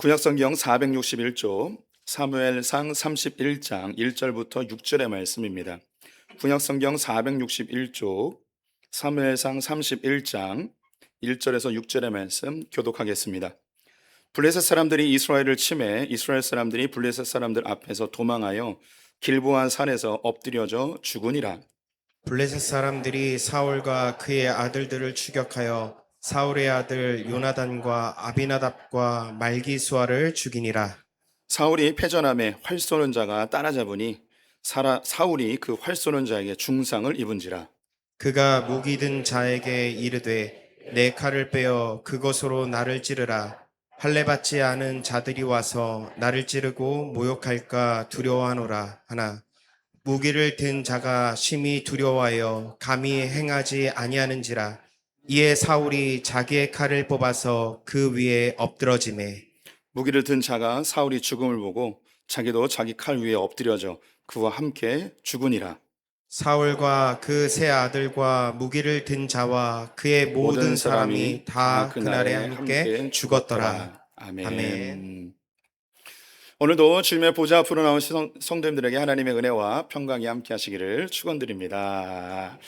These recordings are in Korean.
구약성경 461쪽 사무엘상 31장 1절부터 6절의 말씀입니다. 구약성경 461쪽 사무엘상 31장 1절에서 6절의 말씀 교독하겠습니다. 블레셋 사람들이 이스라엘을 침해 이스라엘 사람들이 블레셋 사람들 앞에서 도망하여 길보아 산에서 엎드려져 죽으니라. 블레셋 사람들이 사울과 그의 아들들을 추격하여 사울의 아들 요나단과 아비나답과 말기수아를 죽이니라. 사울이 패전함에 활 쏘는 자가 따라잡으니 사울이 그 활 쏘는 자에게 중상을 입은지라. 그가 무기 든 자에게 이르되 내 칼을 빼어 그것으로 나를 찌르라. 할례 받지 않은 자들이 와서 나를 찌르고 모욕할까 두려워하노라 하나 무기를 든 자가 심히 두려워하여 감히 행하지 아니하는지라. 이에 사울이 자기의 칼을 뽑아서 그 위에 엎드러지매 무기를 든 자가 사울이 죽음을 보고 자기도 자기 칼 위에 엎드려져 그와 함께 죽으니라. 사울과 그 세 아들과 무기를 든 자와 그의 모든 사람이 다 그날에 함께 죽었더라. 아멘. 아멘. 오늘도 주님의 보좌 앞으로 나온 성도님들에게 하나님의 은혜와 평강이 함께 하시기를 축원드립니다.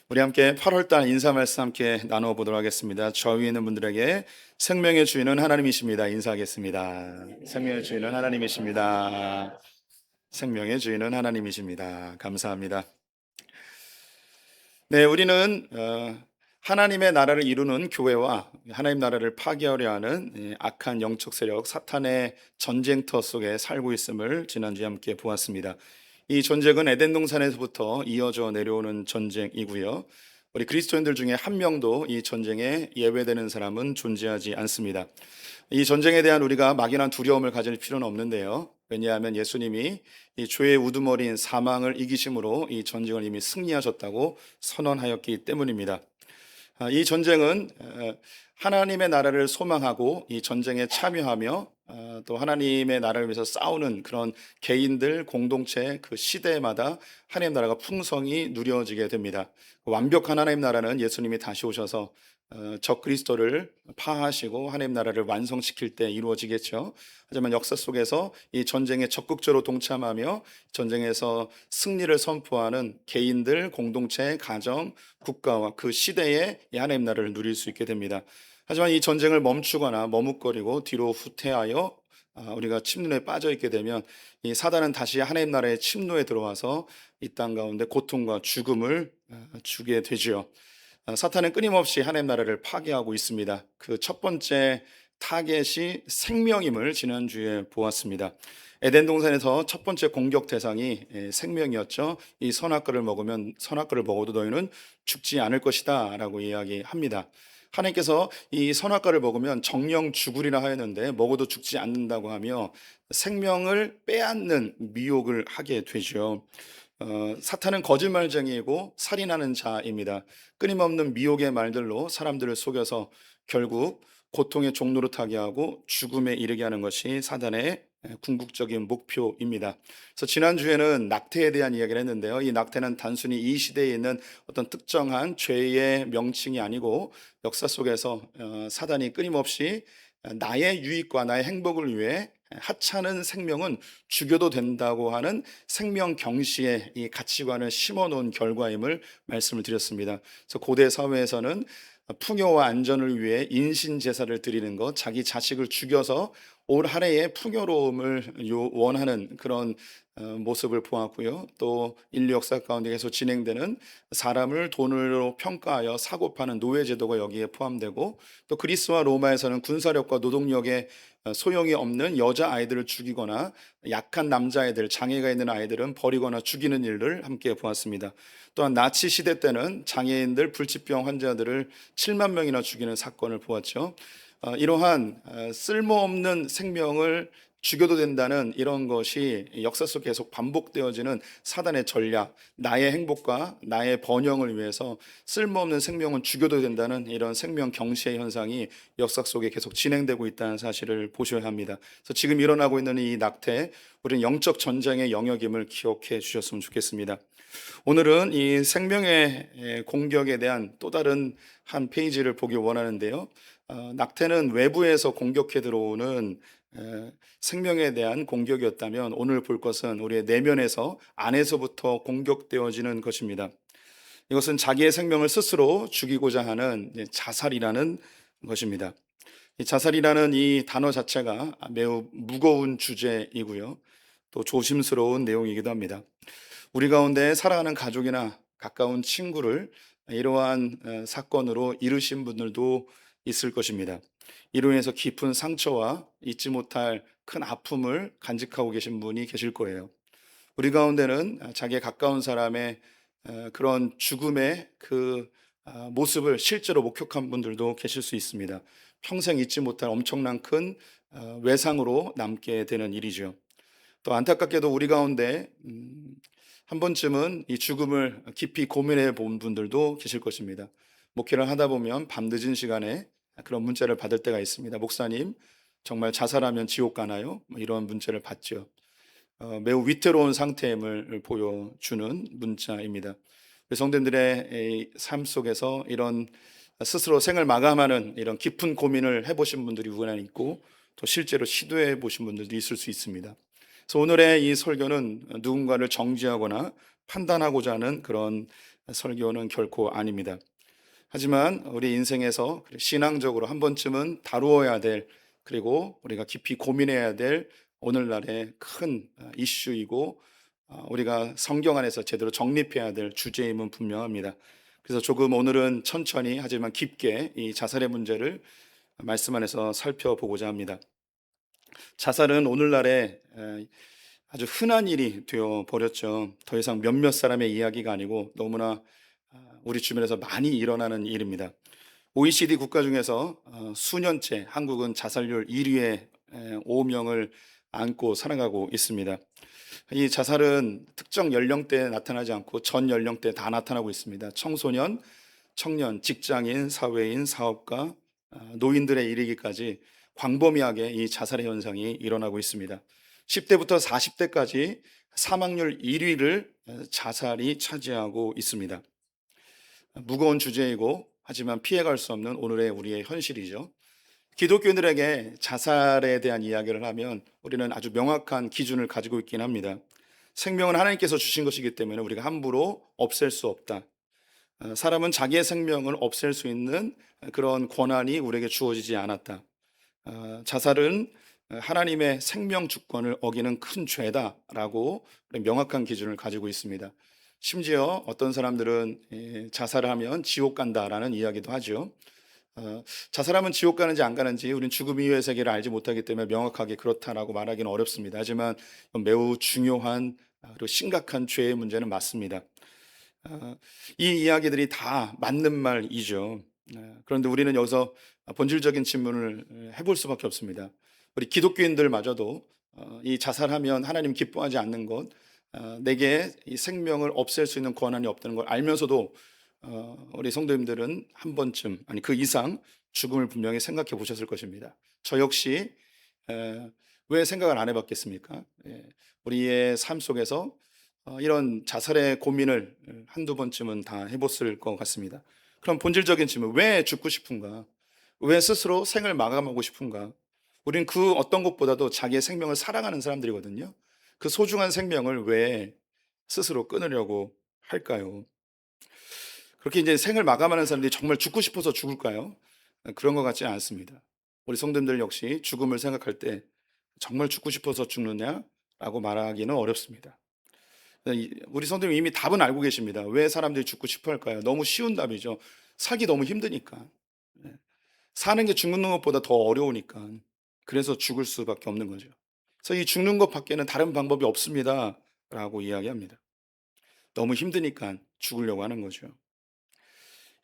우리 함께 8월달 인사 말씀 함께 나누어 보도록 하겠습니다. 저 위에 있는 분들에게 생명의 주인은 하나님이십니다. 인사하겠습니다. 생명의 주인은 하나님이십니다. 생명의 주인은 하나님이십니다. 감사합니다. 네, 우리는 하나님의 나라를 이루는 교회와 하나님 나라를 파괴하려 하는 악한 영적 세력 사탄의 전쟁터 속에 살고 있음을 지난주에 함께 보았습니다. 이 전쟁은 에덴 동산에서부터 이어져 내려오는 전쟁이고요. 우리 그리스도인들 중에 한 명도 이 전쟁에 예외되는 사람은 존재하지 않습니다. 이 전쟁에 대한 우리가 막연한 두려움을 가질 필요는 없는데요. 왜냐하면 예수님이 이 죄의 우두머리인 사망을 이기심으로 이 전쟁을 이미 승리하셨다고 선언하였기 때문입니다. 이 전쟁은 하나님의 나라를 소망하고 이 전쟁에 참여하며 또 하나님의 나라를 위해서 싸우는 그런 개인들, 공동체, 그 시대마다 하나님 나라가 풍성히 누려지게 됩니다. 완벽한 하나님 나라는 예수님이 다시 오셔서 적 그리스도를 파하시고 하나님 나라를 완성시킬 때 이루어지겠죠. 하지만 역사 속에서 이 전쟁에 적극적으로 동참하며 전쟁에서 승리를 선포하는 개인들, 공동체, 가정, 국가와 그 시대에 이 하나님 나라를 누릴 수 있게 됩니다. 하지만 이 전쟁을 멈추거나 머뭇거리고 뒤로 후퇴하여 우리가 침륜에 빠져 있게 되면 이 사단은 다시 하나님 나라의 침노에 들어와서 이 땅 가운데 고통과 죽음을 주게 되지요. 사탄은 끊임없이 하나님 나라를 파괴하고 있습니다. 그 첫 번째 타겟이 생명임을 지난주에 보았습니다. 에덴 동산에서 첫 번째 공격 대상이 생명이었죠. 이 선악과를 먹으면 선악과를 먹어도 너희는 죽지 않을 것이다 라고 이야기합니다. 하나님께서 이 선악과를 먹으면 정령 죽으리라 하였는데 먹어도 죽지 않는다고 하며 생명을 빼앗는 미혹을 하게 되죠. 사탄은 거짓말쟁이이고 살인하는 자입니다. 끊임없는 미혹의 말들로 사람들을 속여서 결국 고통의 종로로 타게 하고 죽음에 이르게 하는 것이 사단의 궁극적인 목표입니다. 그래서 지난주에는 낙태에 대한 이야기를 했는데요. 이 낙태는 단순히 이 시대에 있는 어떤 특정한 죄의 명칭이 아니고 역사 속에서 사단이 끊임없이 나의 유익과 나의 행복을 위해 하찮은 생명은 죽여도 된다고 하는 생명 경시의 이 가치관을 심어 놓은 결과임을 말씀을 드렸습니다. 그래서 고대 사회에서는 풍요와 안전을 위해 인신 제사를 드리는 것, 자기 자식을 죽여서 올 한해의 풍요로움을 원하는 그런 모습을 보았고요. 또 인류 역사 가운데 계속 진행되는 사람을 돈으로 평가하여 사고 파는 노예 제도가 여기에 포함되고, 또 그리스와 로마에서는 군사력과 노동력에 소용이 없는 여자 아이들을 죽이거나 약한 남자아이들, 장애가 있는 아이들은 버리거나 죽이는 일을 함께 보았습니다. 또한 나치 시대 때는 장애인들, 불치병 환자들을 7만 명이나 죽이는 사건을 보았죠. 이러한 쓸모없는 생명을 죽여도 된다는 이런 것이 역사 속 계속 반복되어지는 사단의 전략, 나의 행복과 나의 번영을 위해서 쓸모없는 생명은 죽여도 된다는 이런 생명 경시의 현상이 역사 속에 계속 진행되고 있다는 사실을 보셔야 합니다. 그래서 지금 일어나고 있는 이 낙태, 우리는 영적 전쟁의 영역임을 기억해 주셨으면 좋겠습니다. 오늘은 이 생명의 공격에 대한 또 다른 한 페이지를 보기 원하는데요. 낙태는 외부에서 공격해 들어오는 생명에 대한 공격이었다면 오늘 볼 것은 우리의 내면에서 안에서부터 공격되어지는 것입니다. 이것은 자기의 생명을 스스로 죽이고자 하는 자살이라는 것입니다. 이 자살이라는 이 단어 자체가 매우 무거운 주제이고요. 또 조심스러운 내용이기도 합니다. 우리 가운데 사랑하는 가족이나 가까운 친구를 이러한 사건으로 잃으신 분들도 있을 것입니다. 이로 인해서 깊은 상처와 잊지 못할 큰 아픔을 간직하고 계신 분이 계실 거예요. 우리 가운데는 자기의 가까운 사람의 그런 죽음의 그 모습을 실제로 목격한 분들도 계실 수 있습니다. 평생 잊지 못할 엄청난 큰 외상으로 남게 되는 일이죠. 또 안타깝게도 우리 가운데 한 번쯤은 이 죽음을 깊이 고민해 본 분들도 계실 것입니다. 목회를 하다 보면 밤늦은 시간에 그런 문자를 받을 때가 있습니다. 목사님, 정말 자살하면 지옥 가나요? 뭐 이런 문자를 받죠. 매우 위태로운 상태임을 보여주는 문자입니다. 우리 성도님들의 이 삶 속에서 이런 스스로 생을 마감하는 이런 깊은 고민을 해보신 분들이 누구나 있고 또 실제로 시도해 보신 분들도 있을 수 있습니다. 그래서 오늘의 이 설교는 누군가를 정죄하거나 판단하고자 하는 그런 설교는 결코 아닙니다. 하지만 우리 인생에서 신앙적으로 한 번쯤은 다루어야 될, 그리고 우리가 깊이 고민해야 될 오늘날의 큰 이슈이고 우리가 성경 안에서 제대로 정립해야 될 주제임은 분명합니다. 그래서 조금 오늘은 천천히 하지만 깊게 이 자살의 문제를 말씀 안에서 살펴보고자 합니다. 자살은 오늘날에 아주 흔한 일이 되어 버렸죠. 더 이상 몇몇 사람의 이야기가 아니고 너무나 우리 주변에서 많이 일어나는 일입니다. OECD 국가 중에서 수년째 한국은 자살률 1위에 5명을 안고 살아가고 있습니다. 이 자살은 특정 연령대에 나타나지 않고 전 연령대에 다 나타나고 있습니다. 청소년, 청년, 직장인, 사회인, 사업가, 노인들에 이르기까지 광범위하게 이 자살의 현상이 일어나고 있습니다. 10대부터 40대까지 사망률 1위를 자살이 차지하고 있습니다. 무거운 주제이고 하지만 피해갈 수 없는 오늘의 우리의 현실이죠. 기독교인들에게 자살에 대한 이야기를 하면 우리는 아주 명확한 기준을 가지고 있긴 합니다. 생명은 하나님께서 주신 것이기 때문에 우리가 함부로 없앨 수 없다. 사람은 자기의 생명을 없앨 수 있는 그런 권한이 우리에게 주어지지 않았다. 자살은 하나님의 생명 주권을 어기는 큰 죄다라고 명확한 기준을 가지고 있습니다. 심지어 어떤 사람들은 자살을 하면 지옥 간다라는 이야기도 하죠. 자살하면 지옥 가는지 안 가는지 우린 죽음 이후의 세계를 알지 못하기 때문에 명확하게 그렇다라고 말하기는 어렵습니다. 하지만 매우 중요한 그리고 심각한 죄의 문제는 맞습니다. 이 이야기들이 다 맞는 말이죠. 그런데 우리는 여기서 본질적인 질문을 해볼 수밖에 없습니다. 우리 기독교인들마저도 이 자살하면 하나님 기뻐하지 않는 것, 내게 이 생명을 없앨 수 있는 권한이 없다는 걸 알면서도 우리 성도님들은 한 번쯤, 아니 그 이상 죽음을 분명히 생각해 보셨을 것입니다. 저 역시 왜 생각을 안 해봤겠습니까? 우리의 삶 속에서 이런 자살의 고민을 한두 번쯤은 다 해봤을 것 같습니다. 그럼 본질적인 질문, 왜 죽고 싶은가? 왜 스스로 생을 마감하고 싶은가? 우리는 그 어떤 것보다도 자기의 생명을 사랑하는 사람들이거든요. 그 소중한 생명을 왜 스스로 끊으려고 할까요? 그렇게 이제 생을 마감하는 사람들이 정말 죽고 싶어서 죽을까요? 그런 것 같지는 않습니다. 우리 성도님들 역시 죽음을 생각할 때 정말 죽고 싶어서 죽느냐라고 말하기는 어렵습니다. 우리 성도님 이미 답은 알고 계십니다. 왜 사람들이 죽고 싶어 할까요? 너무 쉬운 답이죠. 살기 너무 힘드니까. 네. 사는 게 죽는 것보다 더 어려우니까. 그래서 죽을 수밖에 없는 거죠. 그래서 이 죽는 것 밖에는 다른 방법이 없습니다. 라고 이야기합니다. 너무 힘드니까 죽으려고 하는 거죠.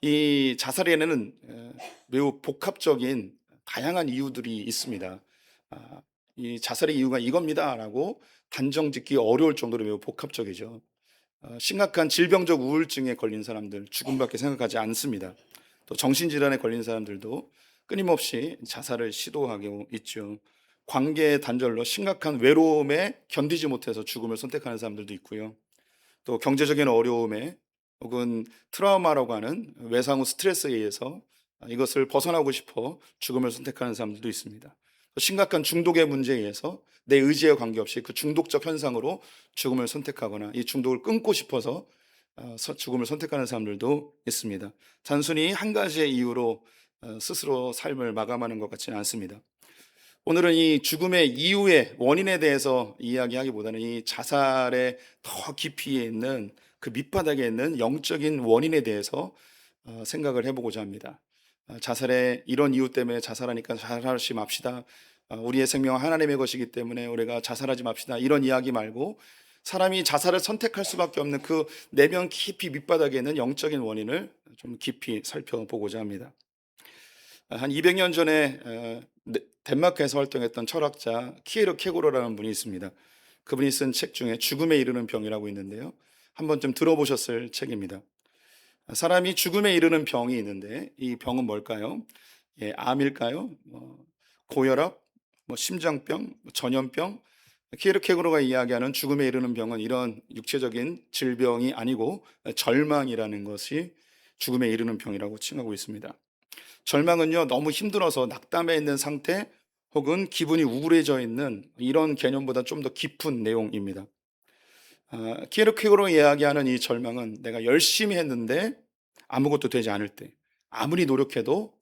이 자살에는 매우 복합적인 다양한 이유들이 있습니다. 이 자살의 이유가 이겁니다라고 단정 짓기 어려울 정도로 매우 복합적이죠. 심각한 질병적 우울증에 걸린 사람들 죽음밖에 생각하지 않습니다. 또 정신질환에 걸린 사람들도 끊임없이 자살을 시도하고 있죠. 관계 단절로 심각한 외로움에 견디지 못해서 죽음을 선택하는 사람들도 있고요. 또 경제적인 어려움에 혹은 트라우마라고 하는 외상 후 스트레스에 의해서 이것을 벗어나고 싶어 죽음을 선택하는 사람들도 있습니다. 심각한 중독의 문제에 의해서 내 의지에 관계없이 그 중독적 현상으로 죽음을 선택하거나 이 중독을 끊고 싶어서 죽음을 선택하는 사람들도 있습니다. 단순히 한 가지의 이유로 스스로 삶을 마감하는 것 같지는 않습니다. 오늘은 이 죽음의 이유의 원인에 대해서 이야기하기보다는 이 자살의 더 깊이에 있는 그 밑바닥에 있는 영적인 원인에 대해서 생각을 해보고자 합니다. 자살의 이런 이유 때문에 자살하니까 자살하지 맙시다. 우리의 생명은 하나님의 것이기 때문에 우리가 자살하지 맙시다. 이런 이야기 말고 사람이 자살을 선택할 수밖에 없는 그 내면 깊이 밑바닥에 있는 영적인 원인을 좀 깊이 살펴보고자 합니다. 한 200년 전에 덴마크에서 활동했던 철학자 키에르 케고르라는 분이 있습니다. 그분이 쓴 책 중에 죽음에 이르는 병이라고 있는데요. 한 번쯤 들어보셨을 책입니다. 사람이 죽음에 이르는 병이 있는데 이 병은 뭘까요? 예, 암일까요? 고혈압, 심장병, 전염병. 키에르 케고르가 이야기하는 죽음에 이르는 병은 이런 육체적인 질병이 아니고 절망이라는 것이 죽음에 이르는 병이라고 칭하고 있습니다. 절망은요, 너무 힘들어서 낙담해 있는 상태 혹은 기분이 우울해져 있는 이런 개념보다 좀 더 깊은 내용입니다. 키에르케고로 이야기하는 이 절망은 내가 열심히 했는데 아무것도 되지 않을 때, 아무리 노력해도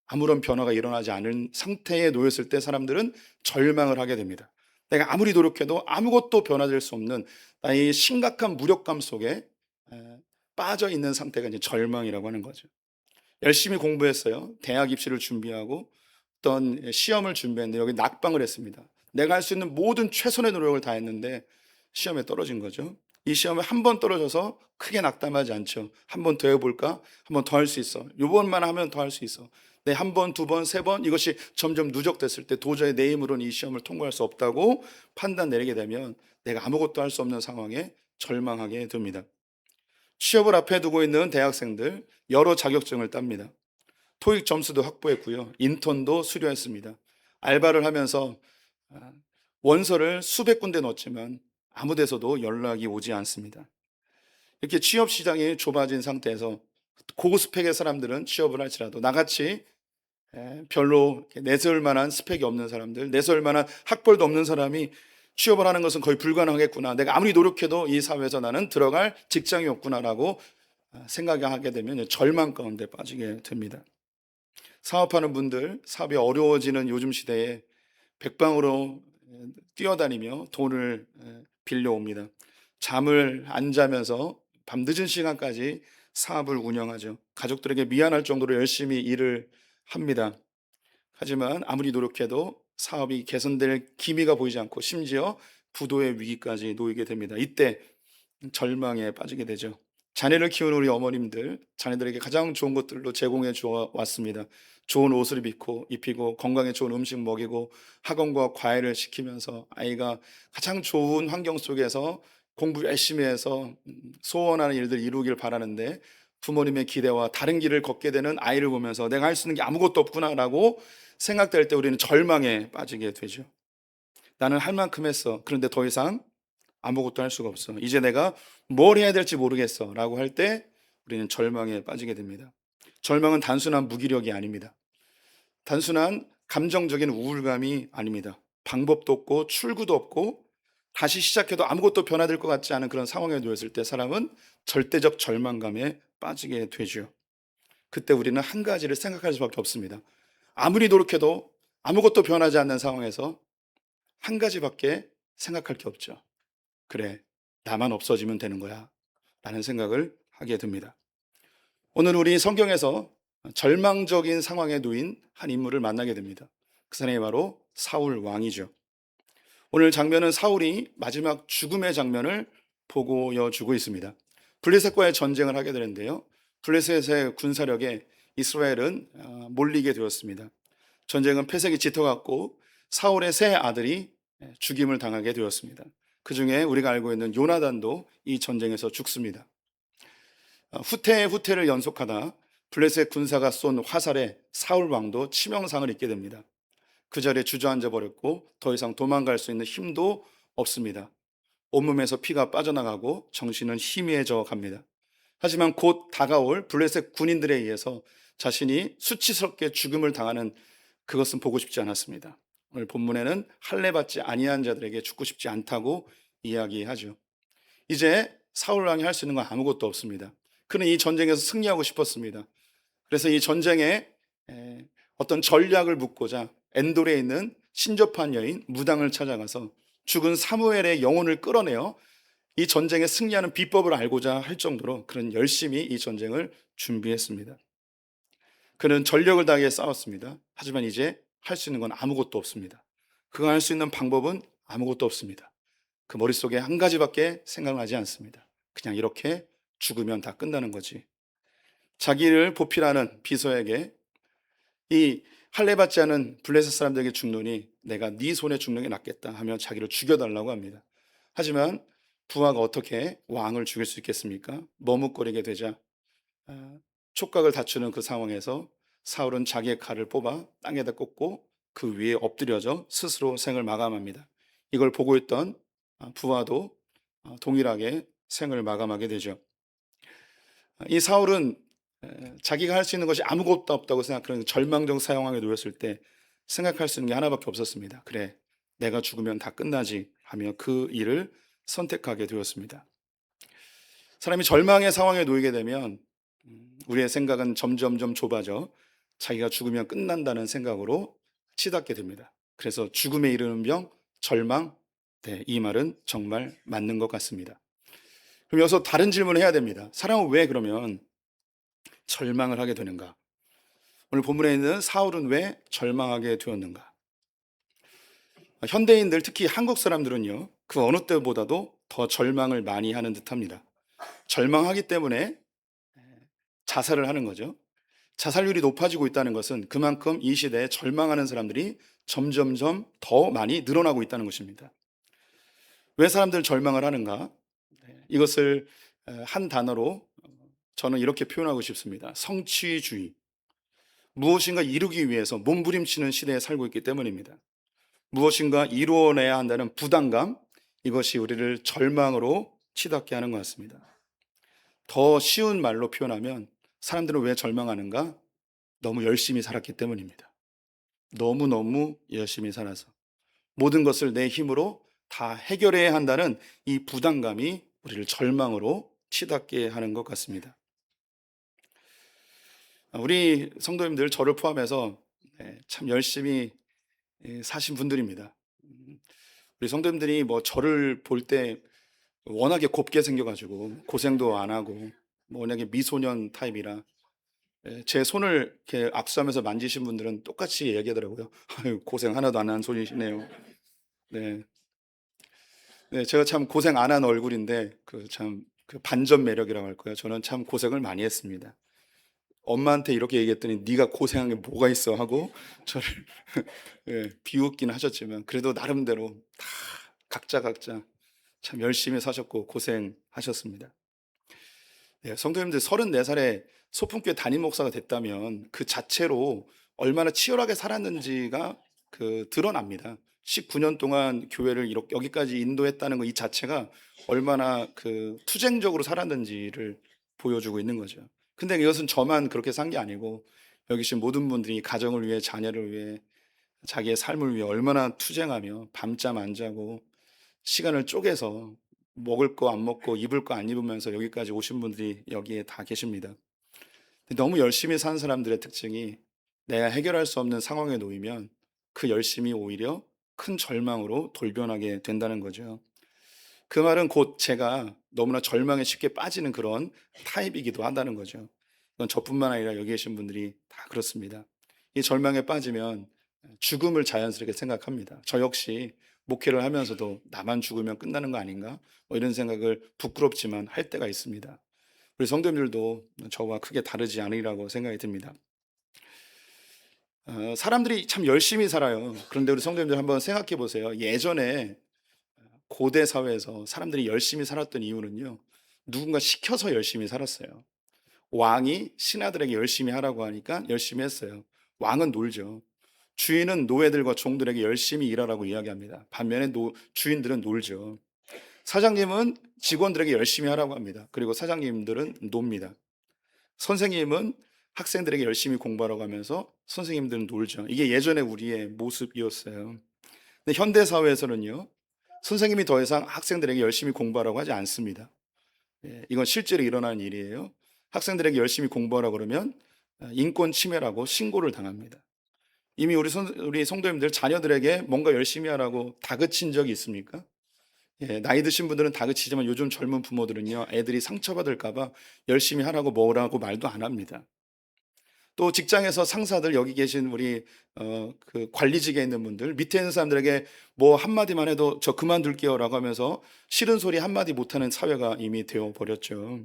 아무런 변화가 일어나지 않은 상태에 놓였을 때 사람들은 절망을 하게 됩니다. 내가 아무리 노력해도 아무것도 변화될 수 없는 나의 심각한 무력감 속에 빠져 있는 상태가 이제 절망이라고 하는 거죠. 열심히 공부했어요. 대학 입시를 준비하고 어떤 시험을 준비했는데 여기 낙방을 했습니다. 내가 할 수 있는 모든 최선의 노력을 다했는데 시험에 떨어진 거죠. 이 시험에 한 번 떨어져서 크게 낙담하지 않죠. 한 번 더 해볼까? 한 번 더 할 수 있어. 요번만 하면 더 할 수 있어. 네, 한 번, 두 번, 세 번 이것이 점점 누적됐을 때 도저히 내 힘으로는 이 시험을 통과할 수 없다고 판단 내리게 되면 내가 아무것도 할 수 없는 상황에 절망하게 됩니다. 취업을 앞에 두고 있는 대학생들 여러 자격증을 땁니다. 토익 점수도 확보했고요. 인턴도 수료했습니다. 알바를 하면서 원서를 수백 군데 넣었지만 아무 데서도 연락이 오지 않습니다. 이렇게 취업 시장이 좁아진 상태에서 고스펙의 사람들은 취업을 할지라도 나같이 별로 내세울 만한 스펙이 없는 사람들, 내세울 만한 학벌도 없는 사람이 취업을 하는 것은 거의 불가능하겠구나. 내가 아무리 노력해도 이 사회에서 나는 들어갈 직장이 없구나라고 생각하게 되면 절망 가운데 빠지게 됩니다. 사업하는 분들, 사업이 어려워지는 요즘 시대에 백방으로 뛰어다니며 돈을 빌려옵니다. 잠을 안 자면서 밤늦은 시간까지 사업을 운영하죠. 가족들에게 미안할 정도로 열심히 일을 합니다. 하지만 아무리 노력해도 사업이 개선될 기미가 보이지 않고 심지어 부도의 위기까지 놓이게 됩니다. 이때 절망에 빠지게 되죠. 자녀를 키우는 우리 어머님들, 자녀들에게 가장 좋은 것들로 제공해 주어 왔습니다. 좋은 옷을 입히고 건강에 좋은 음식 먹이고 학원과 과외를 시키면서 아이가 가장 좋은 환경 속에서 공부 열심히 해서 소원하는 일들 이루길 바라는데 부모님의 기대와 다른 길을 걷게 되는 아이를 보면서 내가 할 수 있는 게 아무것도 없구나라고 생각될 때 우리는 절망에 빠지게 되죠. 나는 할 만큼 했어. 그런데 더 이상 아무것도 할 수가 없어. 이제 내가 뭘 해야 될지 모르겠어. 라고 할 때 우리는 절망에 빠지게 됩니다. 절망은 단순한 무기력이 아닙니다. 단순한 감정적인 우울감이 아닙니다. 방법도 없고 출구도 없고 다시 시작해도 아무것도 변화될 것 같지 않은 그런 상황에 놓였을 때 사람은 절대적 절망감에 빠지게 되죠. 그때 우리는 한 가지를 생각할 수밖에 없습니다. 아무리 노력해도 아무것도 변하지 않는 상황에서 한 가지밖에 생각할 게 없죠. 그래, 나만 없어지면 되는 거야. 라는 생각을 하게 됩니다. 오늘 우리 성경에서 절망적인 상황에 놓인 한 인물을 만나게 됩니다. 그 사람이 바로 사울 왕이죠. 오늘 장면은 사울이 마지막 죽음의 장면을 보여주고 있습니다. 블레셋과의 전쟁을 하게 되는데요. 블레셋의 군사력에 이스라엘은 몰리게 되었습니다. 전쟁은 패색이 짙어갔고 사울의 세 아들이 죽임을 당하게 되었습니다. 그 중에 우리가 알고 있는 요나단도 이 전쟁에서 죽습니다. 후퇴를 연속하다 블레셋 군사가 쏜 화살에 사울 왕도 치명상을 입게 됩니다. 그 자리에 주저앉아 버렸고 더 이상 도망갈 수 있는 힘도 없습니다. 온몸에서 피가 빠져나가고 정신은 희미해져 갑니다. 하지만 곧 다가올 블레셋 군인들에 의해서 자신이 수치스럽게 죽음을 당하는 그것은 보고 싶지 않았습니다. 오늘 본문에는 할례 받지 아니한 자들에게 죽고 싶지 않다고 이야기하죠. 이제 사울 왕이 할 수 있는 건 아무것도 없습니다. 그는 이 전쟁에서 승리하고 싶었습니다. 그래서 이 전쟁에 어떤 전략을 묻고자 엔돌에 있는 신접한 여인 무당을 찾아가서 죽은 사무엘의 영혼을 끌어내어 이 전쟁에 승리하는 비법을 알고자 할 정도로 그는 열심히 이 전쟁을 준비했습니다. 그는 전력을 다해 싸웠습니다. 하지만 이제 할 수 있는 건 아무것도 없습니다. 그가 할 수 있는 방법은 아무것도 없습니다. 그 머릿속에 한 가지밖에 생각나지 않습니다. 그냥 이렇게 죽으면 다 끝나는 거지. 자기를 보필하는 비서에게 이 할례 받지 않은 블레셋 사람들에게 죽노니 내가 네 손에 죽는 게 낫겠다 하며 자기를 죽여달라고 합니다. 하지만 부하가 어떻게 왕을 죽일 수 있겠습니까? 머뭇거리게 되자 촉각을 다투는 그 상황에서 사울은 자기의 칼을 뽑아 땅에다 꽂고 그 위에 엎드려져 스스로 생을 마감합니다. 이걸 보고 있던 부하도 동일하게 생을 마감하게 되죠. 이 사울은 자기가 할 수 있는 것이 아무것도 없다고 생각하는 절망적 상황에 놓였을 때 생각할 수 있는 게 하나밖에 없었습니다. 그래, 내가 죽으면 다 끝나지 하며 그 일을 선택하게 되었습니다. 사람이 절망의 상황에 놓이게 되면 우리의 생각은 점점점 좁아져 자기가 죽으면 끝난다는 생각으로 치닫게 됩니다. 그래서 죽음에 이르는 병, 절망, 네, 이 말은 정말 맞는 것 같습니다. 그럼 여기서 다른 질문을 해야 됩니다. 사람은 왜 그러면 절망을 하게 되는가? 오늘 본문에 있는 사울은 왜 절망하게 되었는가? 현대인들, 특히 한국 사람들은요, 그 어느 때보다도 더 절망을 많이 하는 듯합니다. 절망하기 때문에 자살을 하는 거죠. 자살률이 높아지고 있다는 것은 그만큼 이 시대에 절망하는 사람들이 점점점 더 많이 늘어나고 있다는 것입니다. 왜 사람들 절망을 하는가? 이것을 한 단어로 저는 이렇게 표현하고 싶습니다. 성취주의. 무엇인가 이루기 위해서 몸부림치는 시대에 살고 있기 때문입니다. 무엇인가 이루어내야 한다는 부담감, 이것이 우리를 절망으로 치닫게 하는 것 같습니다. 더 쉬운 말로 표현하면 사람들은 왜 절망하는가? 너무 열심히 살았기 때문입니다. 너무너무 열심히 살아서 모든 것을 내 힘으로 다 해결해야 한다는 이 부담감이 우리를 절망으로 치닫게 하는 것 같습니다. 우리 성도님들, 저를 포함해서 참 열심히 사신 분들입니다. 우리 성도님들이 뭐 저를 볼 때 워낙에 곱게 생겨가지고 고생도 안 하고 워낙에 미소년 타입이라 제 손을 이렇게 악수하면서 만지신 분들은 똑같이 얘기하더라고요. 아유, 고생 하나도 안 한 손이시네요. 네. 네, 제가 참 고생 안 한 얼굴인데 그 반전 매력이라고 할까요? 저는 참 고생을 많이 했습니다. 엄마한테 이렇게 얘기했더니 네가 고생한 게 뭐가 있어 하고 저를 비웃긴 하셨지만 그래도 나름대로 다 각자 참 열심히 사셨고 고생하셨습니다. 네, 성도님들 34살에 소풍교회 담임 목사가 됐다면 그 자체로 얼마나 치열하게 살았는지가 드러납니다. 19년 동안 교회를 이렇게 여기까지 인도했다는 거 이 자체가 얼마나 투쟁적으로 살았는지를 보여주고 있는 거죠. 근데 이것은 저만 그렇게 산 게 아니고 여기 계신 모든 분들이 가정을 위해 자녀를 위해 자기의 삶을 위해 얼마나 투쟁하며 밤잠 안 자고 시간을 쪼개서 먹을 거 안 먹고 입을 거 안 입으면서 여기까지 오신 분들이 여기에 다 계십니다. 너무 열심히 산 사람들의 특징이 내가 해결할 수 없는 상황에 놓이면 그 열심이 오히려 큰 절망으로 돌변하게 된다는 거죠. 그 말은 곧 제가 너무나 절망에 쉽게 빠지는 그런 타입이기도 한다는 거죠. 이건 저뿐만 아니라 여기 계신 분들이 다 그렇습니다. 이 절망에 빠지면 죽음을 자연스럽게 생각합니다. 저 역시 목회를 하면서도 나만 죽으면 끝나는 거 아닌가? 뭐 이런 생각을 부끄럽지만 할 때가 있습니다. 우리 성도님들도 저와 크게 다르지 않으리라고 생각이 듭니다. 사람들이 참 열심히 살아요. 그런데 우리 성도님들 한번 생각해 보세요. 예전에 고대 사회에서 사람들이 열심히 살았던 이유는요, 누군가 시켜서 열심히 살았어요. 왕이 신하들에게 열심히 하라고 하니까 열심히 했어요. 왕은 놀죠. 주인은 노예들과 종들에게 열심히 일하라고 이야기합니다. 반면에 주인들은 놀죠. 사장님은 직원들에게 열심히 하라고 합니다. 그리고 사장님들은 놉니다. 선생님은 학생들에게 열심히 공부하라고 하면서 선생님들은 놀죠. 이게 예전에 우리의 모습이었어요. 근데 현대 사회에서는요, 선생님이 더 이상 학생들에게 열심히 공부하라고 하지 않습니다. 예, 이건 실제로 일어나는 일이에요. 학생들에게 열심히 공부하라 그러면 인권 침해라고 신고를 당합니다. 이미 우리 성도님들 자녀들에게 뭔가 열심히 하라고 다그친 적이 있습니까? 예, 나이 드신 분들은 다그치지만 요즘 젊은 부모들은요, 애들이 상처받을까 봐 열심히 하라고 뭐라고 말도 안 합니다. 또 직장에서 상사들, 여기 계신 우리 그 관리직에 있는 분들, 밑에 있는 사람들에게 뭐 한마디만 해도 저 그만둘게요라고 하면서 싫은 소리 한마디 못하는 사회가 이미 되어 버렸죠.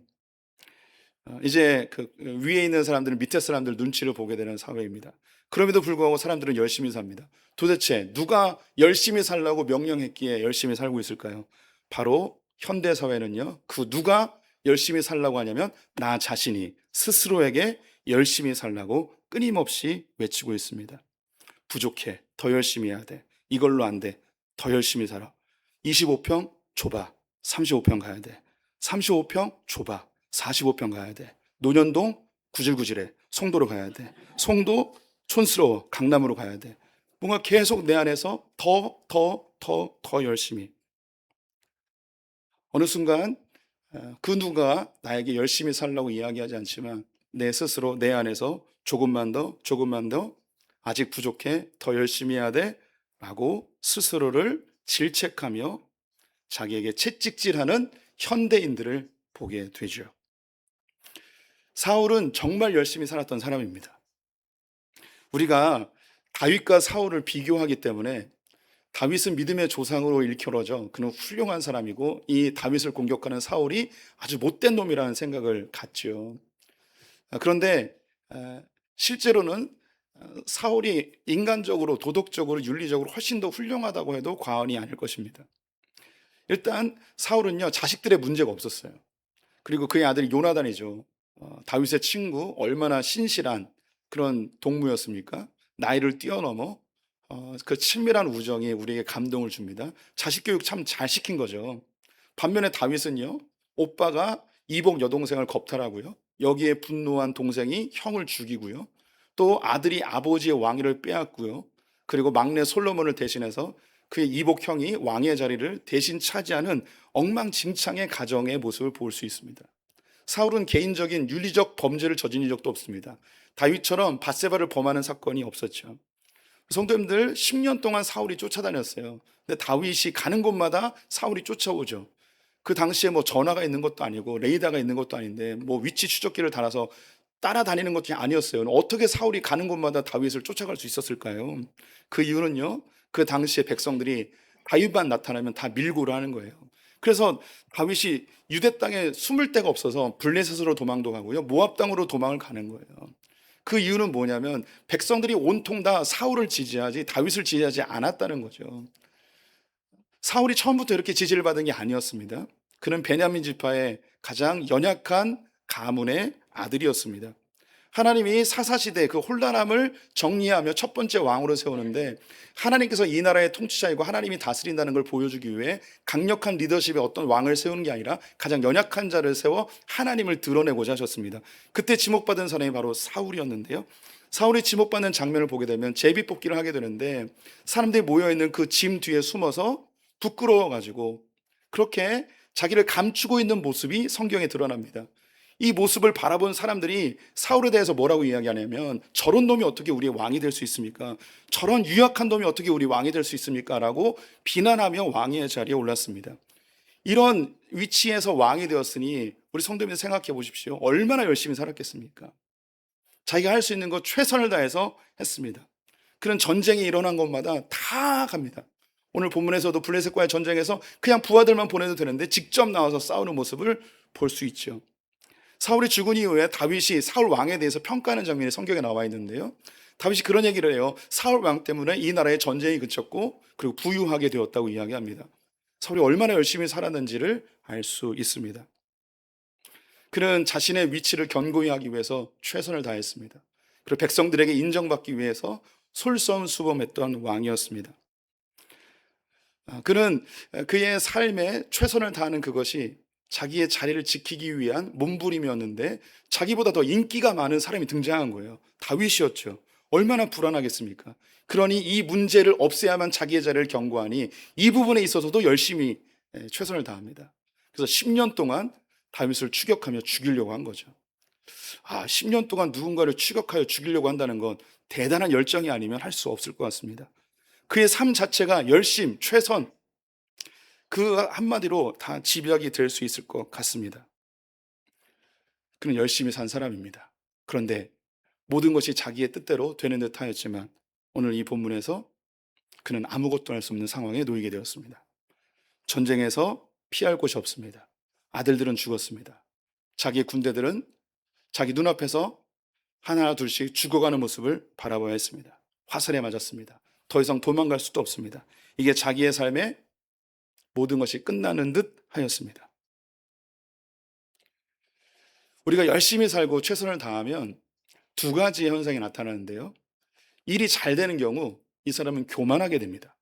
이제 그 위에 있는 사람들은 밑에 사람들 눈치를 보게 되는 사회입니다. 그럼에도 불구하고 사람들은 열심히 삽니다. 도대체 누가 열심히 살라고 명령했기에 열심히 살고 있을까요? 바로 현대 사회는요, 그 누가 열심히 살라고 하냐면 나 자신이 스스로에게 열심히 살라고 끊임없이 외치고 있습니다. 부족해. 더 열심히 해야 돼. 이걸로 안 돼. 더 열심히 살아. 25평 좁아. 35평 가야 돼. 35평 좁아. 45평 가야 돼. 논현동 구질구질해. 송도로 가야 돼. 송도 촌스러워. 강남으로 가야 돼. 뭔가 계속 내 안에서 더 열심히. 어느 순간 그 누가 나에게 열심히 살라고 이야기하지 않지만 내 스스로 내 안에서 조금만 더 아직 부족해. 더 열심히 해야 돼. 라고 스스로를 질책하며 자기에게 채찍질하는 현대인들을 보게 되죠. 사울은 정말 열심히 살았던 사람입니다. 우리가 다윗과 사울을 비교하기 때문에 다윗은 믿음의 조상으로 일컬어져 그는 훌륭한 사람이고 이 다윗을 공격하는 사울이 아주 못된 놈이라는 생각을 갖죠. 그런데 실제로는 사울이 인간적으로 도덕적으로 윤리적으로 훨씬 더 훌륭하다고 해도 과언이 아닐 것입니다. 일단 사울은요, 자식들의 문제가 없었어요. 그리고 그의 아들이 요나단이죠. 다윗의 친구, 얼마나 신실한 그런 동무였습니까? 나이를 뛰어넘어 그 친밀한 우정이 우리에게 감동을 줍니다. 자식 교육 참 잘 시킨 거죠. 반면에 다윗은요, 오빠가 이복 여동생을 겁탈하고요, 여기에 분노한 동생이 형을 죽이고요, 또 아들이 아버지의 왕위를 빼앗고요, 그리고 막내 솔로몬을 대신해서 그의 이복 형이 왕의 자리를 대신 차지하는 엉망진창의 가정의 모습을 볼 수 있습니다. 사울은 개인적인 윤리적 범죄를 저지른 적도 없습니다. 다윗처럼 밧세바를 범하는 사건이 없었죠. 성도님들, 10년 동안 사울이 쫓아다녔어요. 근데 다윗이 가는 곳마다 사울이 쫓아오죠. 그 당시에 뭐 전화가 있는 것도 아니고 레이더가 있는 것도 아닌데 뭐 위치 추적기를 달아서 따라다니는 것이 아니었어요. 어떻게 사울이 가는 곳마다 다윗을 쫓아갈 수 있었을까요? 그 이유는요, 그 당시에 백성들이 다윗만 나타나면 다 밀고를 하는 거예요. 그래서 다윗이 유대 땅에 숨을 데가 없어서 블레셋으로 도망도 가고요, 모압 땅으로 도망을 가는 거예요. 그 이유는 뭐냐면 백성들이 온통 다 사울을 지지하지 다윗을 지지하지 않았다는 거죠. 사울이 처음부터 이렇게 지지를 받은 게 아니었습니다. 그는 베냐민 지파의 가장 연약한 가문의 아들이었습니다. 하나님이 사사시대 그 혼란함을 정리하며 첫 번째 왕으로 세우는데, 하나님께서 이 나라의 통치자이고 하나님이 다스린다는 걸 보여주기 위해 강력한 리더십의 어떤 왕을 세우는 게 아니라 가장 연약한 자를 세워 하나님을 드러내고자 하셨습니다. 그때 지목받은 사람이 바로 사울이었는데요, 사울이 지목받는 장면을 보게 되면 제비뽑기를 하게 되는데 사람들이 모여있는 그 짐 뒤에 숨어서 부끄러워가지고 그렇게 자기를 감추고 있는 모습이 성경에 드러납니다. 이 모습을 바라본 사람들이 사울에 대해서 뭐라고 이야기하냐면, 저런 놈이 어떻게 우리의 왕이 될 수 있습니까? 저런 유약한 놈이 어떻게 우리 왕이 될 수 있습니까? 라고 비난하며 왕의 자리에 올랐습니다. 이런 위치에서 왕이 되었으니 우리 성도님들 생각해 보십시오. 얼마나 열심히 살았겠습니까? 자기가 할 수 있는 것 최선을 다해서 했습니다. 그런 전쟁이 일어난 곳마다 다 갑니다. 오늘 본문에서도 블레셋과의 전쟁에서 그냥 부하들만 보내도 되는데 직접 나와서 싸우는 모습을 볼 수 있죠. 사울이 죽은 이후에 다윗이 사울 왕에 대해서 평가하는 장면이 성경에 나와 있는데요, 다윗이 그런 얘기를 해요. 사울 왕 때문에 이 나라의 전쟁이 그쳤고 그리고 부유하게 되었다고 이야기합니다. 사울이 얼마나 열심히 살았는지를 알 수 있습니다. 그는 자신의 위치를 견고히 하기 위해서 최선을 다했습니다. 그리고 백성들에게 인정받기 위해서 솔선수범했던 왕이었습니다. 그는 그의 삶에 최선을 다하는 그것이 자기의 자리를 지키기 위한 몸부림이었는데 자기보다 더 인기가 많은 사람이 등장한 거예요. 다윗이었죠. 얼마나 불안하겠습니까? 그러니 이 문제를 없애야만 자기의 자리를 견고하니 이 부분에 있어서도 열심히 최선을 다합니다. 그래서 10년 동안 다윗을 추격하며 죽이려고 한 거죠. 10년 동안 누군가를 추격하여 죽이려고 한다는 건 대단한 열정이 아니면 할 수 없을 것 같습니다. 그의 삶 자체가 열심, 최선, 그 한마디로 다 집약이 될 수 있을 것 같습니다. 그는 열심히 산 사람입니다. 그런데 모든 것이 자기의 뜻대로 되는 듯 하였지만 오늘 이 본문에서 그는 아무것도 할 수 없는 상황에 놓이게 되었습니다. 전쟁에서 피할 곳이 없습니다. 아들들은 죽었습니다. 자기의 군대들은 자기 눈앞에서 하나 둘씩 죽어가는 모습을 바라봐야 했습니다. 화살에 맞았습니다. 더 이상 도망갈 수도 없습니다. 이게 자기의 삶에 모든 것이 끝나는 듯 하였습니다. 우리가 열심히 살고 최선을 다하면 두 가지의 현상이 나타나는데요. 일이 잘 되는 경우 이 사람은 교만하게 됩니다.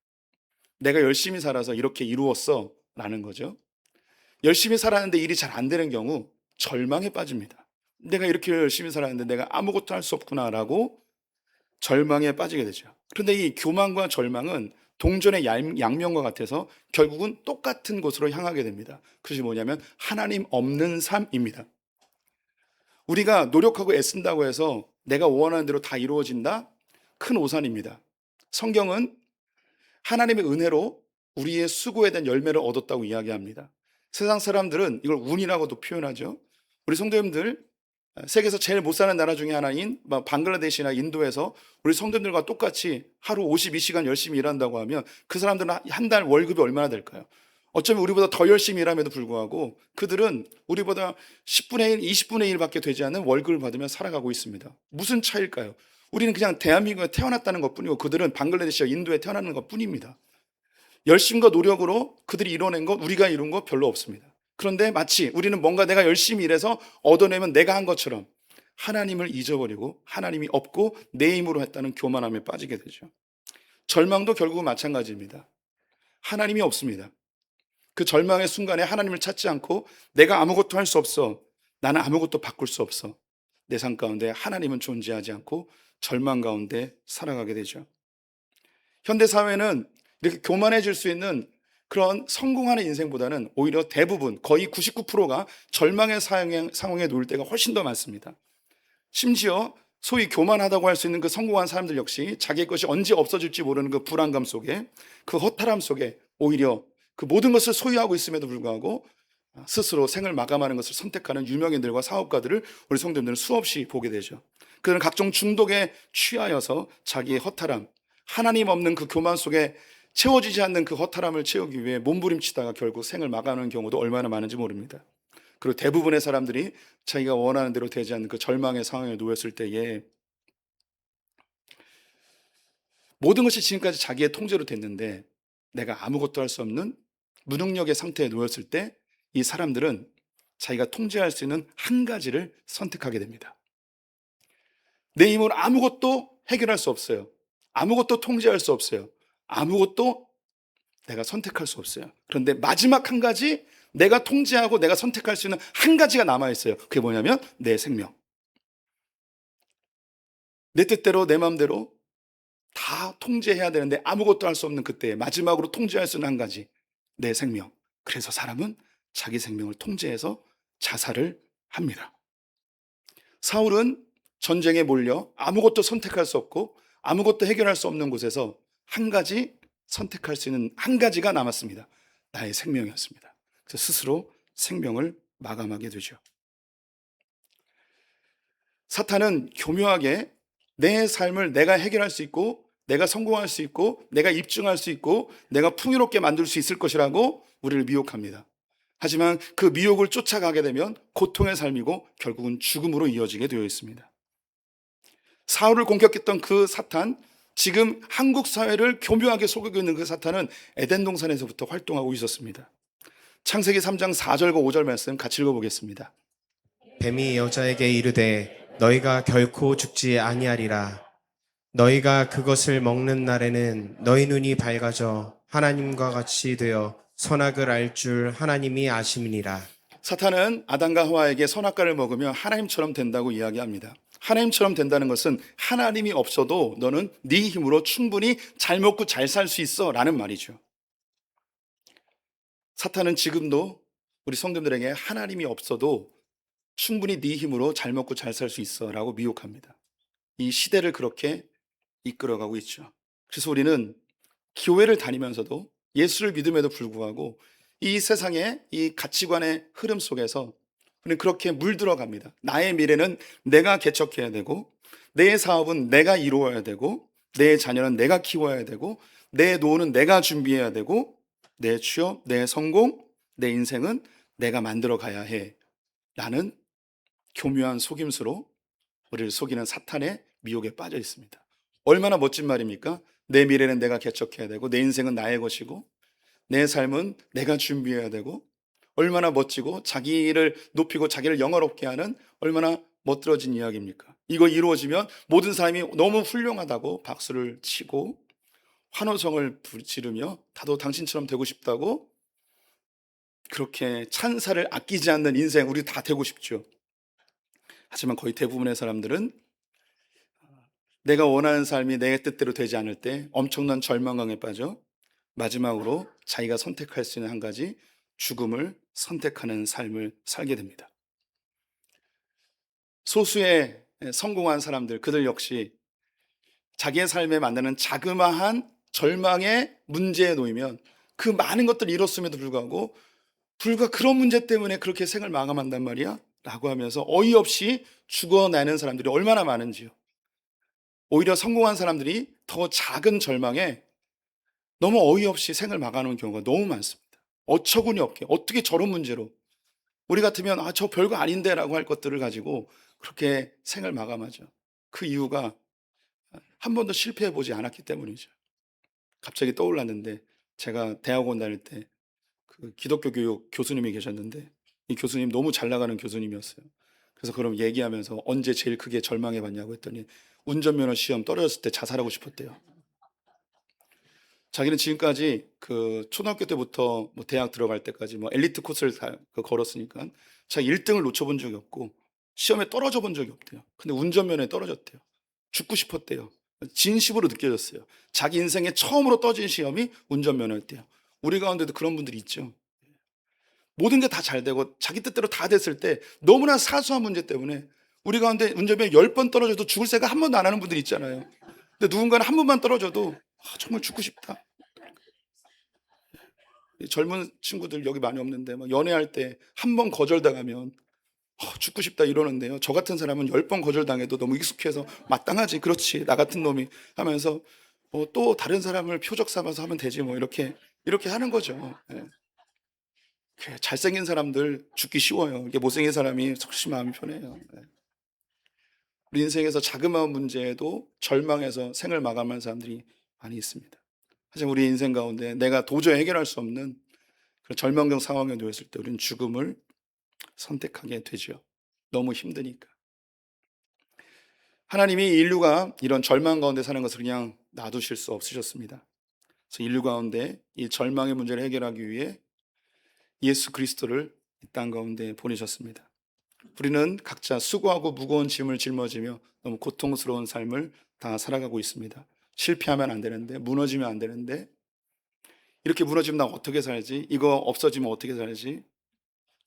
내가 열심히 살아서 이렇게 이루었어 라는 거죠. 열심히 살았는데 일이 잘 안 되는 경우 절망에 빠집니다. 내가 이렇게 열심히 살았는데 내가 아무것도 할 수 없구나 라고 절망에 빠지게 되죠. 그런데 이 교만과 절망은 동전의 양면과 같아서 결국은 똑같은 곳으로 향하게 됩니다. 그것이 뭐냐면 하나님 없는 삶입니다. 우리가 노력하고 애쓴다고 해서 내가 원하는 대로 다 이루어진다? 큰 오산입니다. 성경은 하나님의 은혜로 우리의 수고에 대한 열매를 얻었다고 이야기합니다. 세상 사람들은 이걸 운이라고도 표현하죠. 우리 성도님들, 세계에서 제일 못 사는 나라 중에 하나인 방글라데시나 인도에서 우리 성도님들과 똑같이 하루 52시간 열심히 일한다고 하면 그 사람들은 한 달 월급이 얼마나 될까요? 어쩌면 우리보다 더 열심히 일함에도 불구하고 그들은 우리보다 10분의 1, 20분의 1밖에 되지 않는 월급을 받으며 살아가고 있습니다. 무슨 차이일까요? 우리는 그냥 대한민국에 태어났다는 것뿐이고 그들은 방글라데시와 인도에 태어나는 것뿐입니다. 열심과 노력으로 그들이 이뤄낸 것, 우리가 이룬 것 별로 없습니다. 그런데 마치 우리는 뭔가 내가 열심히 일해서 얻어내면 내가 한 것처럼 하나님을 잊어버리고 하나님이 없고 내 힘으로 했다는 교만함에 빠지게 되죠. 절망도 결국은 마찬가지입니다. 하나님이 없습니다. 그 절망의 순간에 하나님을 찾지 않고 내가 아무것도 할 수 없어. 나는 아무것도 바꿀 수 없어. 내 삶 가운데 하나님은 존재하지 않고 절망 가운데 살아가게 되죠. 현대사회는 이렇게 교만해질 수 있는 그런 성공하는 인생보다는 오히려 대부분 거의 99%가 절망의 상황에 놓일 때가 훨씬 더 많습니다. 심지어 소위 교만하다고 할 수 있는 그 성공한 사람들 역시 자기의 것이 언제 없어질지 모르는 그 불안감 속에 그 허탈함 속에 오히려 그 모든 것을 소유하고 있음에도 불구하고 스스로 생을 마감하는 것을 선택하는 유명인들과 사업가들을 우리 성도님들은 수없이 보게 되죠. 그들은 각종 중독에 취하여서 자기의 허탈함, 하나님 없는 그 교만 속에 채워지지 않는 그 허탈함을 채우기 위해 몸부림치다가 결국 생을 마감하는 경우도 얼마나 많은지 모릅니다. 그리고 대부분의 사람들이 자기가 원하는 대로 되지 않는 그 절망의 상황에 놓였을 때에 모든 것이 지금까지 자기의 통제로 됐는데 내가 아무것도 할 수 없는 무능력의 상태에 놓였을 때 이 사람들은 자기가 통제할 수 있는 한 가지를 선택하게 됩니다. 내 힘으로 아무것도 해결할 수 없어요. 아무것도 통제할 수 없어요. 아무것도 내가 선택할 수 없어요. 그런데 마지막 한 가지, 내가 통제하고 내가 선택할 수 있는 한 가지가 남아있어요. 그게 뭐냐면 내 생명. 내 뜻대로 내 마음대로 다 통제해야 되는데 아무것도 할 수 없는 그때 마지막으로 통제할 수 있는 한 가지, 내 생명. 그래서 사람은 자기 생명을 통제해서 자살을 합니다. 사울은 전쟁에 몰려 아무것도 선택할 수 없고 아무것도 해결할 수 없는 곳에서 한 가지 선택할 수 있는 한 가지가 남았습니다. 나의 생명이었습니다. 그래서 스스로 생명을 마감하게 되죠. 사탄은 교묘하게 내 삶을 내가 해결할 수 있고 내가 성공할 수 있고 내가 입증할 수 있고 내가 풍요롭게 만들 수 있을 것이라고 우리를 미혹합니다. 하지만 그 미혹을 쫓아가게 되면 고통의 삶이고 결국은 죽음으로 이어지게 되어 있습니다. 사울을 공격했던 그 사탄, 지금 한국 사회를 교묘하게 속이고 있는 그 사탄은 에덴 동산에서부터 활동하고 있었습니다. 창세기 3장 4절과 5절 말씀 같이 읽어보겠습니다. 뱀이 여자에게 이르되 너희가 결코 죽지 아니하리라. 너희가 그것을 먹는 날에는 너희 눈이 밝아져 하나님과 같이 되어 선악을 알 줄 하나님이 아심이니라. 사탄은 아담과 하와에게 선악과를 먹으면 하나님처럼 된다고 이야기합니다. 하나님처럼 된다는 것은 하나님이 없어도 너는 네 힘으로 충분히 잘 먹고 잘 살 수 있어 라는 말이죠. 사탄은 지금도 우리 성도들에게 하나님이 없어도 충분히 네 힘으로 잘 먹고 잘 살 수 있어 라고 미혹합니다. 이 시대를 그렇게 이끌어가고 있죠. 그래서 우리는 교회를 다니면서도 예수를 믿음에도 불구하고 이 세상의 이 가치관의 흐름 속에서 우리는 그렇게 물들어갑니다. 나의 미래는 내가 개척해야 되고, 내 사업은 내가 이루어야 되고, 내 자녀는 내가 키워야 되고, 내 노후는 내가 준비해야 되고, 내 취업, 내 성공, 내 인생은 내가 만들어 가야 해 라는 교묘한 속임수로 우리를 속이는 사탄의 미혹에 빠져 있습니다. 얼마나 멋진 말입니까? 내 미래는 내가 개척해야 되고, 내 인생은 나의 것이고, 내 삶은 내가 준비해야 되고, 얼마나 멋지고 자기를 높이고 자기를 영화롭게 하는 얼마나 멋들어진 이야기입니까? 이거 이루어지면 모든 사람이 너무 훌륭하다고 박수를 치고 환호성을 지르며 나도 당신처럼 되고 싶다고 그렇게 찬사를 아끼지 않는 인생, 우리 다 되고 싶죠. 하지만 거의 대부분의 사람들은 내가 원하는 삶이 내 뜻대로 되지 않을 때 엄청난 절망감에 빠져 마지막으로 자기가 선택할 수 있는 한 가지, 죽음을 선택하는 삶을 살게 됩니다. 소수의 성공한 사람들, 그들 역시 자기의 삶에 만나는 자그마한 절망의 문제에 놓이면 그 많은 것들을 이뤘음에도 불구하고 불과 그런 문제 때문에 그렇게 생을 마감한단 말이야? 라고 하면서 어이없이 죽어나는 사람들이 얼마나 많은지요. 오히려 성공한 사람들이 더 작은 절망에 너무 어이없이 생을 마감하는 경우가 너무 많습니다. 어처구니 없게 어떻게 저런 문제로, 우리 같으면 저 별거 아닌데 라고 할 것들을 가지고 그렇게 생을 마감하죠. 그 이유가 한 번도 실패해 보지 않았기 때문이죠. 갑자기 떠올랐는데, 제가 대학원 다닐 때 그 기독교 교육 교수님이 계셨는데 이 교수님 너무 잘 나가는 교수님이었어요. 그래서 그럼 얘기하면서 언제 제일 크게 절망해 봤냐고 했더니 운전면허 시험 떨어졌을 때 자살하고 싶었대요. 자기는 지금까지 그 초등학교 때부터 뭐 대학 들어갈 때까지 뭐 엘리트 코스를 다 걸었으니까 자기 1등을 놓쳐본 적이 없고 시험에 떨어져 본 적이 없대요. 근데 운전면허에 떨어졌대요. 죽고 싶었대요. 진심으로 느껴졌어요. 자기 인생에 처음으로 떠진 시험이 운전면허였대요. 우리 가운데도 그런 분들이 있죠. 모든 게 다 잘 되고 자기 뜻대로 다 됐을 때 너무나 사소한 문제 때문에 우리 가운데 운전면허 10번 떨어져도 죽을 생각 한 번도 안 하는 분들이 있잖아요. 근데 누군가는 한 번만 떨어져도 정말 죽고 싶다. 젊은 친구들 여기 많이 없는데 막 연애할 때 한 번 거절당하면 죽고 싶다 이러는데요. 저 같은 사람은 10번 거절당해도 너무 익숙해서 마땅하지, 그렇지, 나 같은 놈이 하면서 또 다른 사람을 표적 삼아서 하면 되지 뭐 이렇게 하는 거죠. 예. 잘생긴 사람들 죽기 쉬워요. 이게 못생긴 사람이 훨씬 마음이 편해요. 예. 우리 인생에서 자그마한 문제에도 절망해서 생을 마감한 사람들이 많이 있습니다. 하지만 우리 인생 가운데 내가 도저히 해결할 수 없는 그런 절망적 상황에 놓였을 때 우리는 죽음을 선택하게 되죠. 너무 힘드니까. 하나님이 인류가 이런 절망 가운데 사는 것을 그냥 놔두실 수 없으셨습니다. 그래서 인류 가운데 이 절망의 문제를 해결하기 위해 예수 그리스도를 이 땅 가운데 보내셨습니다. 우리는 각자 수고하고 무거운 짐을 짊어지며 너무 고통스러운 삶을 다 살아가고 있습니다. 실패하면 안 되는데, 무너지면 안 되는데, 이렇게 무너지면 나 어떻게 살지? 이거 없어지면 어떻게 살지?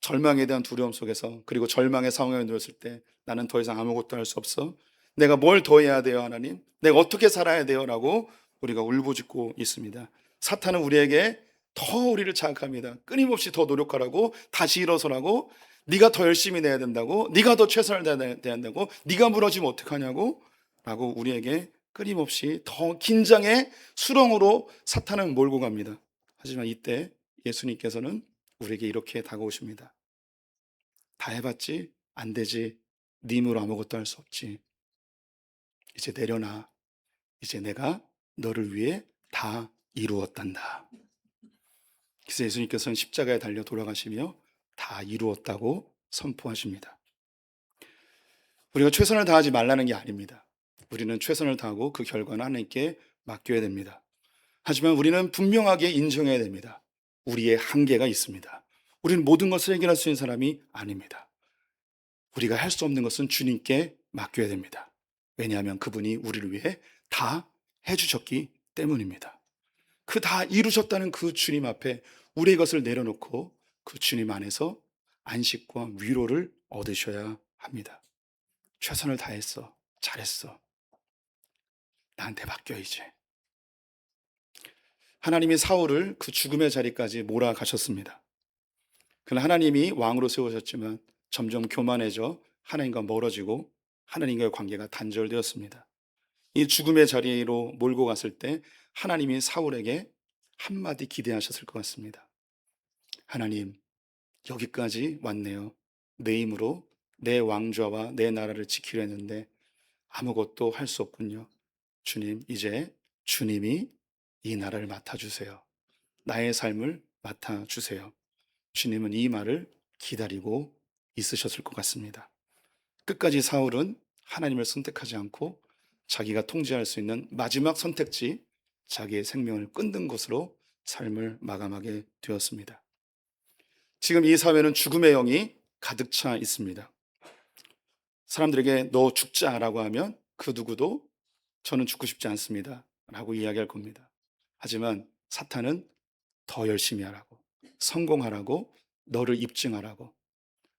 절망에 대한 두려움 속에서, 그리고 절망의 상황에 놓였을 때 나는 더 이상 아무것도 할 수 없어. 내가 뭘 더 해야 돼요, 하나님? 내가 어떻게 살아야 돼요? 라고 우리가 울부짖고 있습니다. 사탄은 우리에게 더 우리를 자극합니다. 끊임없이 더 노력하라고, 다시 일어서라고, 네가 더 열심히 내야 된다고, 네가 더 최선을 다해야 된다고, 네가 무너지면 어떡하냐고 라고 우리에게 끊임없이 더 긴장의 수렁으로 사탄은 몰고 갑니다. 하지만 이때 예수님께서는 우리에게 이렇게 다가오십니다. 다 해봤지? 안 되지. 네 힘으로 아무것도 할 수 없지. 이제 내려놔. 이제 내가 너를 위해 다 이루었단다. 그래서 예수님께서는 십자가에 달려 돌아가시며 다 이루었다고 선포하십니다. 우리가 최선을 다하지 말라는 게 아닙니다. 우리는 최선을 다하고 그 결과는 하나님께 맡겨야 됩니다. 하지만 우리는 분명하게 인정해야 됩니다. 우리의 한계가 있습니다. 우리는 모든 것을 해결할 수 있는 사람이 아닙니다. 우리가 할 수 없는 것은 주님께 맡겨야 됩니다. 왜냐하면 그분이 우리를 위해 다 해주셨기 때문입니다. 그 다 이루셨다는 그 주님 앞에 우리의 것을 내려놓고 그 주님 안에서 안식과 위로를 얻으셔야 합니다. 최선을 다했어. 잘했어. 나한테 맡겨 이제. 하나님이 사울을 그 죽음의 자리까지 몰아가셨습니다. 그러나 하나님이 왕으로 세우셨지만 점점 교만해져 하나님과 멀어지고 하나님과의 관계가 단절되었습니다. 이 죽음의 자리로 몰고 갔을 때 하나님이 사울에게 한마디 기대하셨을 것 같습니다. 하나님, 여기까지 왔네요. 내 힘으로 내 왕좌와 내 나라를 지키려 했는데 아무것도 할 수 없군요. 주님, 이제 주님이 이 나라를 맡아주세요. 나의 삶을 맡아주세요. 주님은 이 말을 기다리고 있으셨을 것 같습니다. 끝까지 사울은 하나님을 선택하지 않고 자기가 통제할 수 있는 마지막 선택지, 자기의 생명을 끊는 것으로 삶을 마감하게 되었습니다. 지금 이 사회는 죽음의 영이 가득 차 있습니다. 사람들에게 너 죽자라고 하면 그 누구도 저는 죽고 싶지 않습니다 라고 이야기할 겁니다. 하지만 사탄은 더 열심히 하라고, 성공하라고, 너를 입증하라고.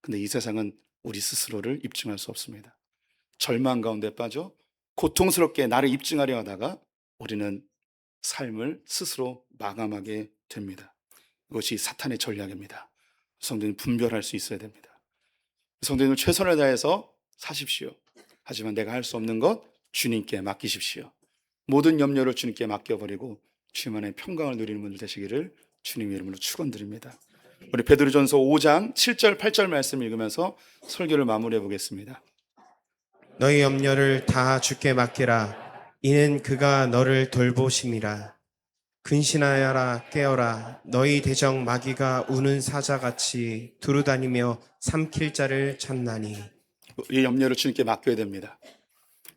근데 이 세상은 우리 스스로를 입증할 수 없습니다. 절망 가운데 빠져 고통스럽게 나를 입증하려 하다가 우리는 삶을 스스로 마감하게 됩니다. 이것이 사탄의 전략입니다. 성도님, 분별할 수 있어야 됩니다. 성도님은 최선을 다해서 사십시오. 하지만 내가 할 수 없는 것 주님께 맡기십시오. 모든 염려를 주님께 맡겨버리고 주님 안에 평강을 누리는 분들 되시기를 주님의 이름으로 축원드립니다. 우리 베드로전서 5장 7절 8절 말씀 읽으면서 설교를 마무리해 보겠습니다. 너희 염려를 다 주께 맡기라. 이는 그가 너를 돌보심이라. 근신하여라 깨어라. 너희 대적 마귀가 우는 사자같이 두루다니며 삼킬 자를 찾나니. 이 염려를 주님께 맡겨야 됩니다.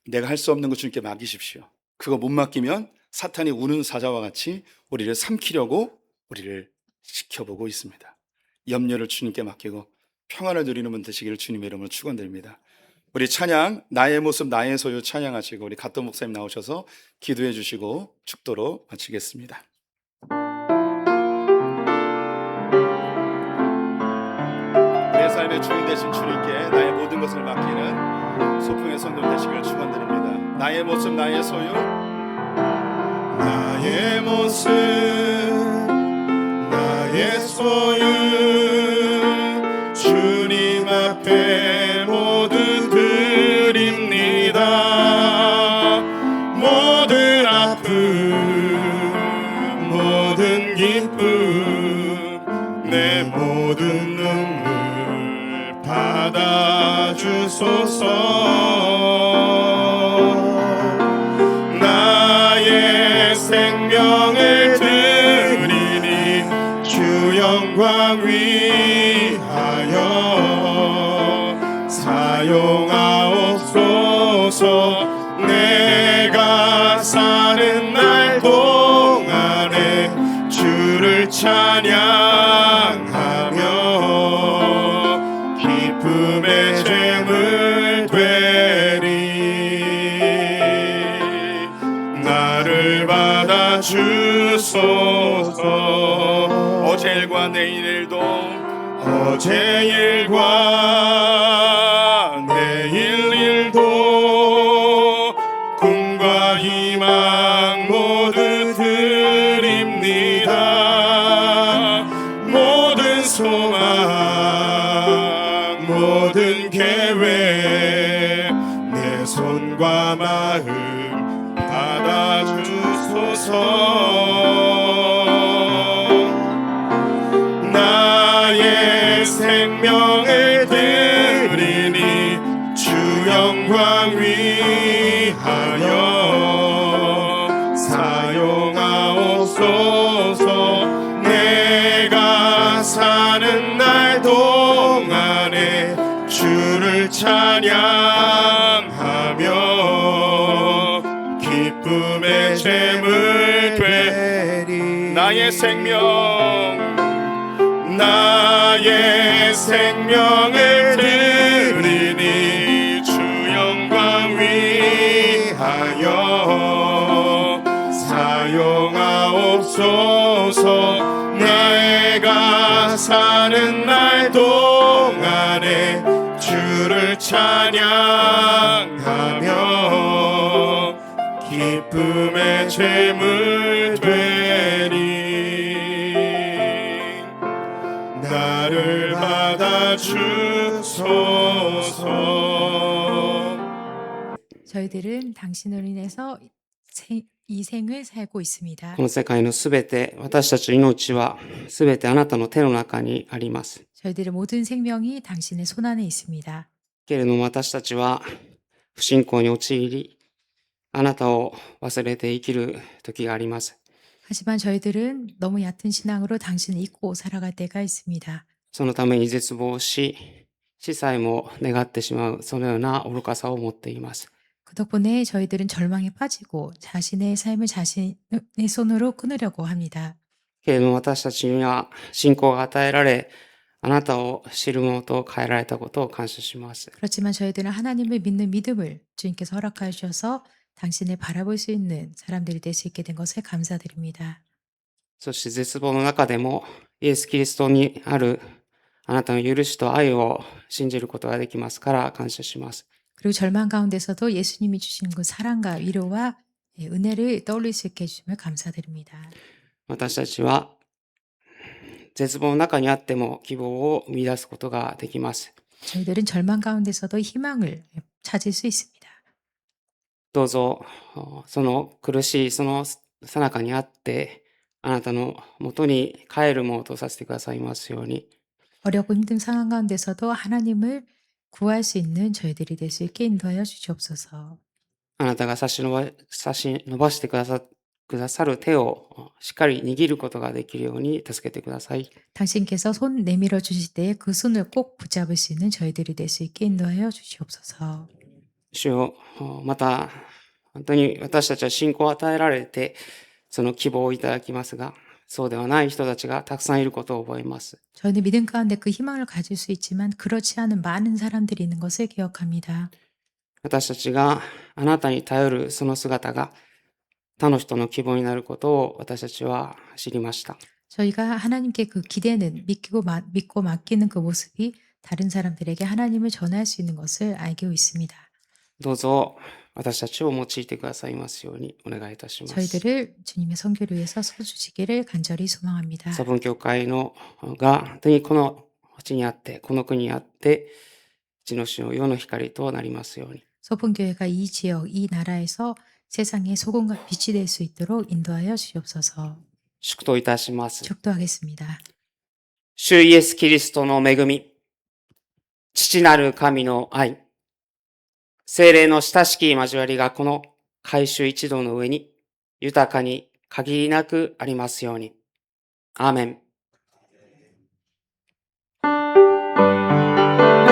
내가 할 수 없는 거 주님께 맡기십시오. 그거 못 맡기면 사탄이 우는 사자와 같이 우리를 삼키려고 우리를 지켜보고 있습니다. 염려를 주님께 맡기고 평안을 누리는 분 되시기를 주님의 이름으로 축원드립니다. 우리 찬양 나의 모습 나의 소유 찬양하시고 우리 갓돈 목사님 나오셔서 기도해 주시고 축도로 마치겠습니다. 내 삶의 주인 되신 주님께 나의 모든 것을 맡기는 소풍의 성도 되시기를 축원드립니다. 나의 모습 나의 소유, 나의 모습 나의 소유 주님 앞에 모두 드립니다. 모든 아픔 모든 기쁨 내 모든 눈물 받아주소서. 나의 생명을 드리니 주 영광 위하여 사용하옵소서. 내가 사는 날 동안에 주를 찬양하며 기쁨의 재물 되리. 나를 받아주소서. 어제 일과 내일 일도 어제 일과 내일 일도 꿈과 희망 모두 드립니다. 모든 소망 모든 계획 내 손과 마음 받아주소서. 나의 생명을 드리니 주 영광 위하여 사용하옵소서. 내가 사는 날 동안에 주를 찬양하며 기쁨의 재물 되리. 나의 생명 나의 생명을 드리니 주 영광 내가 사는 날 동안에 주를 찬양하며 기쁨의 제물 되리. 나를 받아주소서. 저희들은 당신으로 인해서 이 생을 살고 있습니다. この世界のすべて、私たちの命はすべてあなたの手の中にあります。 저희들의 모든 생명이 당신의 손 안에 있습니다. けれども私たちは不信仰に陥り、あなたを忘れて生きる時があります。 하지만 저희들은 너무 얕은 신앙으로 당신을 잊고 살아갈 때가 있습니다. そのために絶望し、死さえも願ってしまう、そのような愚かさを持っています。 그 덕분에 저희들은 절망에 빠지고 자신의 삶을 자신의 손으로 끊으려고 합니다. けれども私たちには信仰が与えられ、あなたを知る者と変えられたことを感謝します。 그렇지만 저희들은 하나님을 믿는 믿음을 주님께서 허락하여 주셔서 당신을 바라볼 수 있는 사람들이 될 수 있게 된 것을 감사드립니다. そして絶望の中でもイエス・キリストにあるあなたの許しと愛を信じることができますから感謝します。 그리고 절망 가운데서도 예수님이 주신 그 사랑과 위로와 은혜를 떠올릴 수 있게 해주심을 감사드립니다. 私たちは絶望の中にあっても希望を見出すことができます。 저희들은 절망 가운데서도 희망을 찾을 수 있습니다. どうぞその苦しいその最中にあってあなたのもとに帰るものとさせてくださいますように。 어렵고 힘든 상황 가운데서도 하나님을 구할 수 있는 저희들이 될 수 있게 인도하여 주시옵소서. あなたが差し伸ばしてくださる手をしっかり握ることができるように助けてください。 당신께서 손 내밀어 주실 때에 그 손을 꼭 붙잡을 수 있는 저희들이 될 수 있게 인도하여 주시옵소서. 主よ、また本当に私たちは信仰を与えられてその希望をいただきますが、そうではない人たちがたくさんいることを覚えます。 저희는 믿음 가운데 그 희망을 가질 수 있지만 그렇지 않은 많은 사람들이 있는 것을 기억합니다. 私たちがあなたに頼るその姿が他の人の希望になることを私たちは知りました。 저희가 하나님께 그 기대는 믿고 맡기는 그 모습이 다른 사람들에게 하나님을 전할 수 있는 것을 알고 있습니다. どうぞ私たちを用いてくださいますようにお願いいたします。 저희들을 주님의 선교를 위해서 써주시기를 간절히 소망합니다. サブン教会が本当にこの地にあってこの国にあって地の主の世の光となりますように。 소분교회가 이 지역, 이 나라에서 세상의 소금과 빛이 될 수 있도록 인도하여 주시옵소서. 祝祷いたします。 축도하겠습니다. 主イエス・キリストの恵み、父なる神の愛、聖霊の親しき交わりがこの改宗一同の上に豊かに限りなくありますように。アーメン。